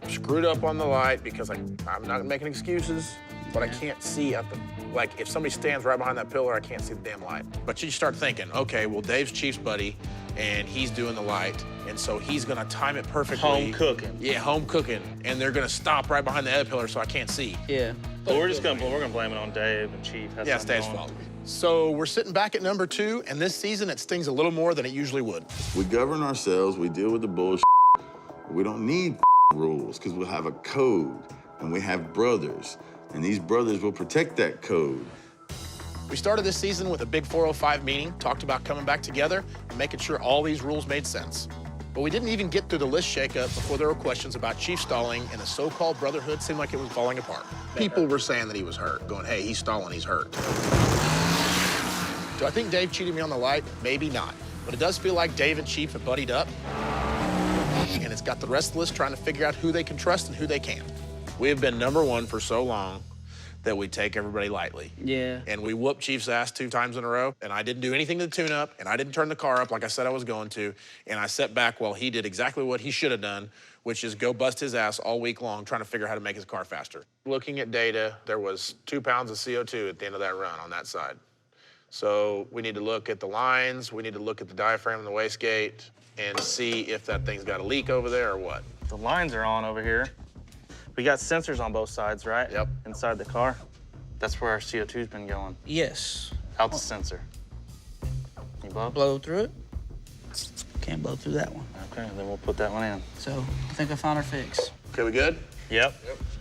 Screwed up on the light because I'm not making excuses, but I can't see at the, like, if somebody stands right behind that pillar, I can't see the damn light. But you start thinking, okay, well, Dave's Chief's buddy, and he's doing the light, and so he's gonna time it perfectly. Home cooking. Yeah, home cooking, and they're gonna stop right behind the other pillar so I can't see. Yeah. But we're gonna blame it on Dave and Chief. Yeah, it's Dave's fault. So we're sitting back at number 2, and this season it stings a little more than it usually would. We govern ourselves, we deal with the bullshit. We don't need rules, because we'll have a code, and we have brothers, and these brothers will protect that code. We started this season with a big 405 meeting, talked about coming back together and making sure all these rules made sense. But we didn't even get through the list shakeup before there were questions about Chief stalling, and the so-called brotherhood seemed like it was falling apart. People were saying that he was hurt, going, hey, he's stalling, he's hurt. Do I think Dave cheated me on the light? Maybe not. But it does feel like Dave and Chief have buddied up, and it's got the rest of the list trying to figure out who they can trust and who they can't. We have been number 1 for so long that we take everybody lightly. Yeah. And we whooped Chief's ass 2 times in a row, and I didn't do anything to the tune-up, and I didn't turn the car up like I said I was going to, and I sat back while he did exactly what he should have done, which is go bust his ass all week long trying to figure out how to make his car faster. Looking at data, there was 2 pounds of CO2 at the end of that run on that side. So we need to look at the lines, we need to look at the diaphragm and the wastegate, and see if that thing's got a leak over there or what. The lines are on over here. We got sensors on both sides, right? Yep. Inside the car. That's where our CO2's been going. Yes. Out the sensor. You blow? Blow through it? Can't blow through that one. Okay, then we'll put that one in. So I think I found our fix. Okay, we good? Yep.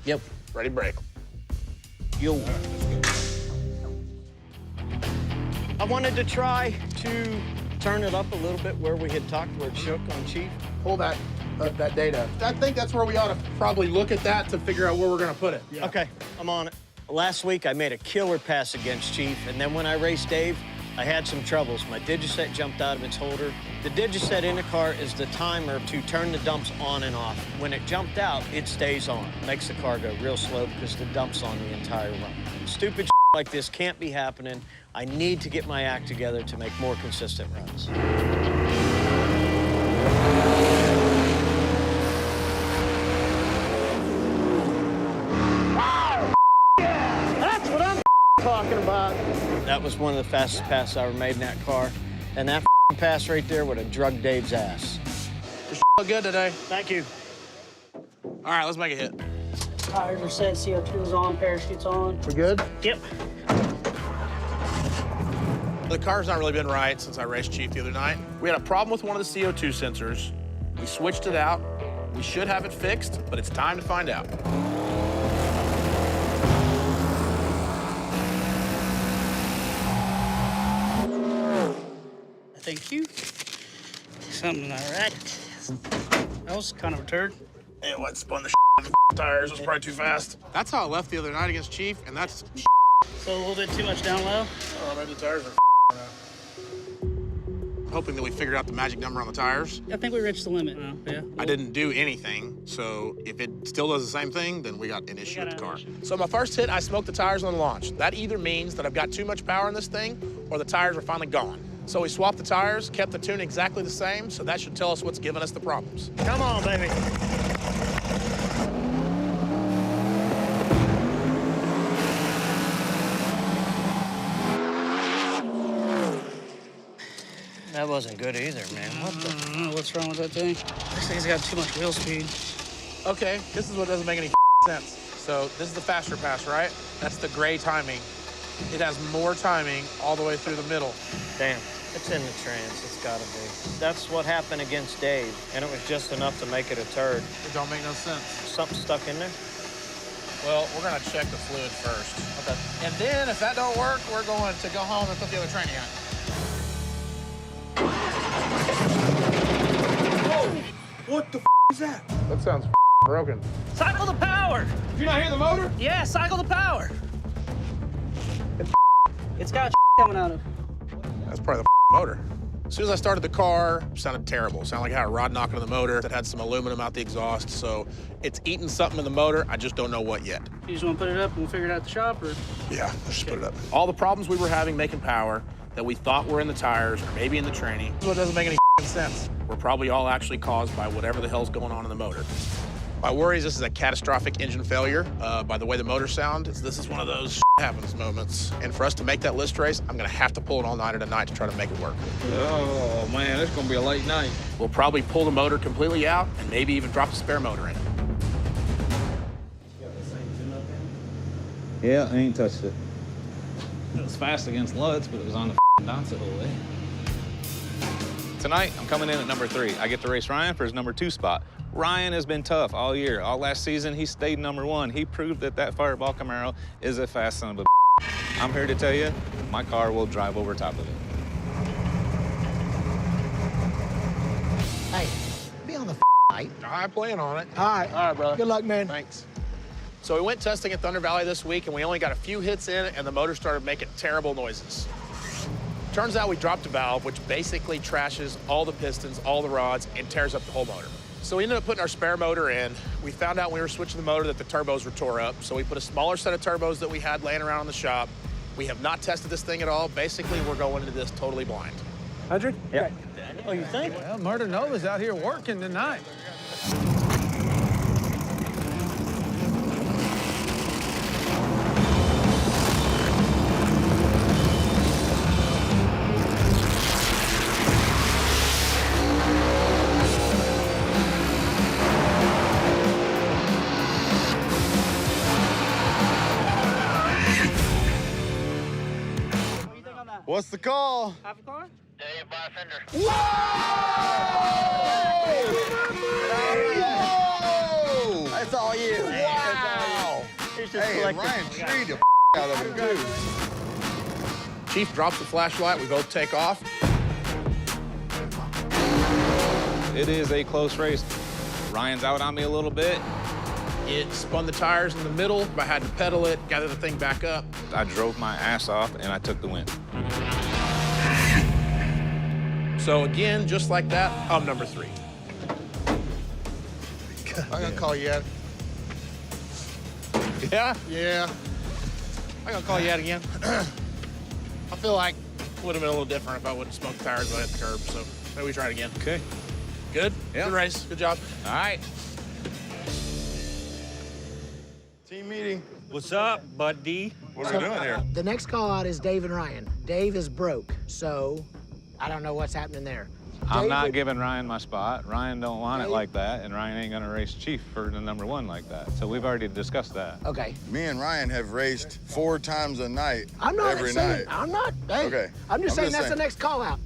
Yep. Ready, break. Yo. I wanted to try to turn it up a little bit where we had talked where it shook on Chief. Pull that data. I think that's where we ought to probably look at that to figure out where we're gonna put it. Yeah. Okay, I'm on it. Last week, I made a killer pass against Chief, and then when I raced Dave, I had some troubles. My digiset jumped out of its holder. The digiset in the car is the timer to turn the dumps on and off. When it jumped out, it stays on. Makes the car go real slow because the dump's on the entire run. Stupid like this can't be happening. I need to get my act together to make more consistent runs. That's what I'm talking about. That was one of the fastest passes I ever made in that car. And that pass right there would have drugged Dave's ass. This look good today. Thank you. All right, let's make a hit. Tires are set, CO2 is on, parachute's on. We good? Yep. The car's not really been right since I raced Chief the other night. We had a problem with one of the CO2 sensors. We switched it out. We should have it fixed, but it's time to find out. Thank you. Something all right. That was kind of a turd. It went spun the tires. It was probably too fast. That's how I left the other night against Chief, and that's So a little bit too much down low. oh, maybe the tires are I'm hoping that we figured out the magic number on the tires. I think we reached the limit now, yeah. I didn't do anything, so if it still does the same thing, then we got an issue with the car. So my first hit, I smoked the tires on the launch. That either means that I've got too much power in this thing, or the tires are finally gone. So we swapped the tires, kept the tune exactly the same, so that should tell us what's giving us the problems. Come on, baby. That wasn't good either, man. What the? I don't know what's wrong with that thing. This thing's got too much wheel speed. Okay, this is what doesn't make any sense. So this is the faster pass, right? That's the gray timing. It has more timing all the way through the middle. Damn, it's in the trans. It's gotta be. That's what happened against Dave, and it was just enough to make it a turd. It don't make no sense. Something stuck in there? Well, we're gonna check the fluid first. Okay. And then if that don't work, we're going to go home and put the other training on. What the is that? That sounds broken. Cycle the power! Did you not hear the motor? Yeah, cycle the power! It's got coming out of. That's probably the motor. As soon as I started the car, it sounded terrible. It sounded like I had a rod knocking on the motor that had some aluminum out the exhaust. So it's eating something in the motor. I just don't know what yet. You just want to put it up and we'll figure it out at the shop, or? Yeah, let's just put it up. All the problems we were having making power that we thought were in the tires or maybe in the training is what doesn't make any sense. were probably all actually caused by whatever the hell's going on in the motor. My worry is this is a catastrophic engine failure. By the way the motor sounds, this is one of those happens moments. And for us to make that list race, I'm gonna have to pull an all-nighter tonight to try to make it work. Oh, man, it's gonna be a late night. We'll probably pull the motor completely out and maybe even drop the spare motor in it. Yeah, I ain't touched it. It was fast against Lutz, but it was on the bounce the whole way. Tonight, I'm coming in at number 3. I get to race Ryan for his number 2 spot. Ryan has been tough all year. All last season, he stayed number 1. He proved that Fireball Camaro is a fast son of a I'm here to tell you, my car will drive over top of it. Hey, be on the night. I plan on it. All right, brother. Good luck, man. Thanks. So we went testing at Thunder Valley this week, and we only got a few hits in, and the motor started making terrible noises. Turns out we dropped a valve, which basically trashes all the pistons, all the rods, and tears up the whole motor. So we ended up putting our spare motor in. We found out when we were switching the motor that the turbos were tore up, so we put a smaller set of turbos that we had laying around in the shop. We have not tested this thing at all. Basically, we're going into this totally blind. Hundred? Yep. Oh, you think? Well, Murder Nova's out here working tonight. What's the call? Half a car? Whoa! That's all you. Wow! He's just Hey, and collecting. Ryan treed the out of him, too. Chief drops the flashlight. We both take off. It is a close race. Ryan's out on me a little bit. It spun the tires in the middle. I had to pedal it, gather the thing back up. I drove my ass off, and I took the win. So again, just like that, I'm number 3. I'm gonna call you out. Yeah? Yeah. I'm gonna call you out again. I feel like it would have been a little different if I wouldn't smoke tires when I hit the curb, so maybe we try it again. Okay. Good? Yeah. Good race. Good job. All right. Team meeting. What's up, buddy? What are we doing here? The next call out is Dave and Ryan. Dave is broke, so I don't know what's happening there. I'm not David- giving Ryan my spot. Ryan don't want it Dave- like that, and Ryan ain't gonna race Chief for the number 1 like that. So we've already discussed that. Okay. Me and Ryan have raced 4 times a night I'm not every saying, night. I'm not. Hey, Okay. I'm just saying that's saying. the next call out.